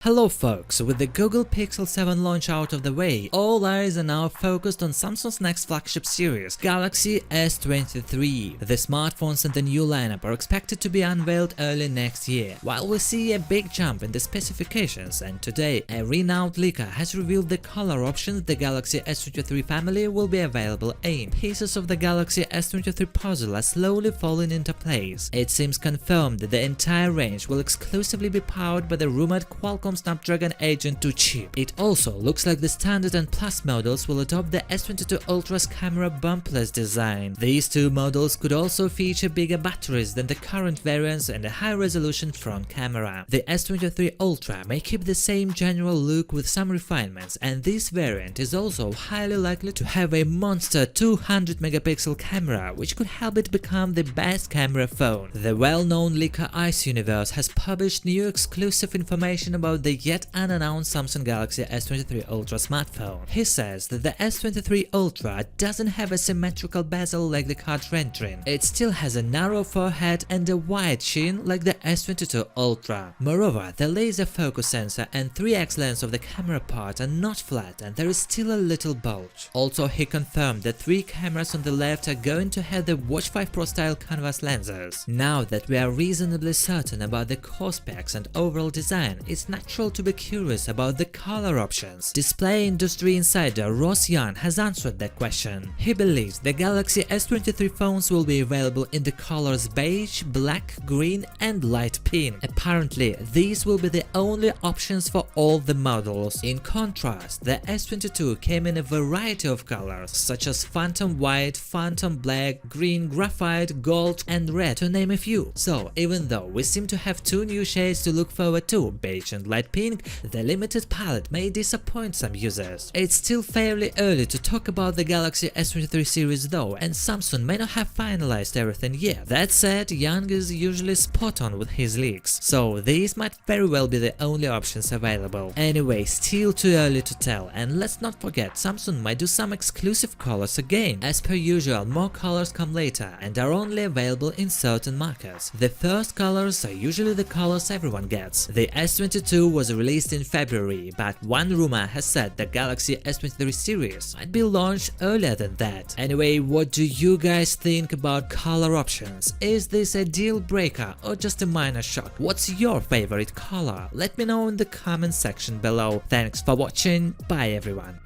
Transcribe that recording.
Hello folks, with the Google Pixel 7 launch out of the way, all eyes are now focused on Samsung's next flagship series, Galaxy S23. The smartphones in the new lineup are expected to be unveiled early next year. While we see a big jump in the specifications, and today a renowned leaker has revealed the color options the Galaxy S23 family will be available in. Pieces of the Galaxy S23 puzzle are slowly falling into place. It seems confirmed that the entire range will exclusively be powered by the rumored Qualcomm Snapdragon 8 chip. It also looks like the standard and plus models will adopt the S22 Ultra's camera bumpless design. These two models could also feature bigger batteries than the current variants and a high-resolution front camera. The S23 Ultra may keep the same general look with some refinements, and this variant is also highly likely to have a monster 200-megapixel camera, which could help it become the best camera phone. The well-known leaker Ice Universe has published new exclusive information about the yet unannounced Samsung Galaxy S23 Ultra smartphone. He says that the S23 Ultra doesn't have a symmetrical bezel like the card rendering. It still has a narrow forehead and a wide chin like the S22 Ultra. Moreover, the laser focus sensor and 3x lens of the camera part are not flat, and there is still a little bulge. Also, he confirmed that 3 cameras on the left are going to have the Watch 5 Pro style canvas lenses. Now that we are reasonably certain about the core specs and overall design, it's natural to be curious about the color options. Display industry insider Ross Young has answered that question. He believes the Galaxy S23 phones will be available in the colors beige, black, green and light pink. Apparently, these will be the only options for all the models. In contrast, the S22 came in a variety of colors such as phantom white, phantom black, green, graphite, gold and red, to name a few. So, even though we seem to have 2 new shades to look forward to, beige and light pink, the limited palette may disappoint some users. It's still fairly early to talk about the Galaxy S23 series though, and Samsung may not have finalized everything yet. That said, Young is usually spot on with his leaks, so these might very well be the only options available. Anyway, still too early to tell, and let's not forget Samsung might do some exclusive colors again. As per usual, more colors come later and are only available in certain markets. The first colors are usually the colors everyone gets. The S22 was released in February, but one rumor has said the Galaxy S23 series might be launched earlier than that. Anyway, what do you guys think about color options? Is this a deal breaker or just a minor shock? What's your favorite color? Let me know in the comment section below. Thanks for watching, bye everyone.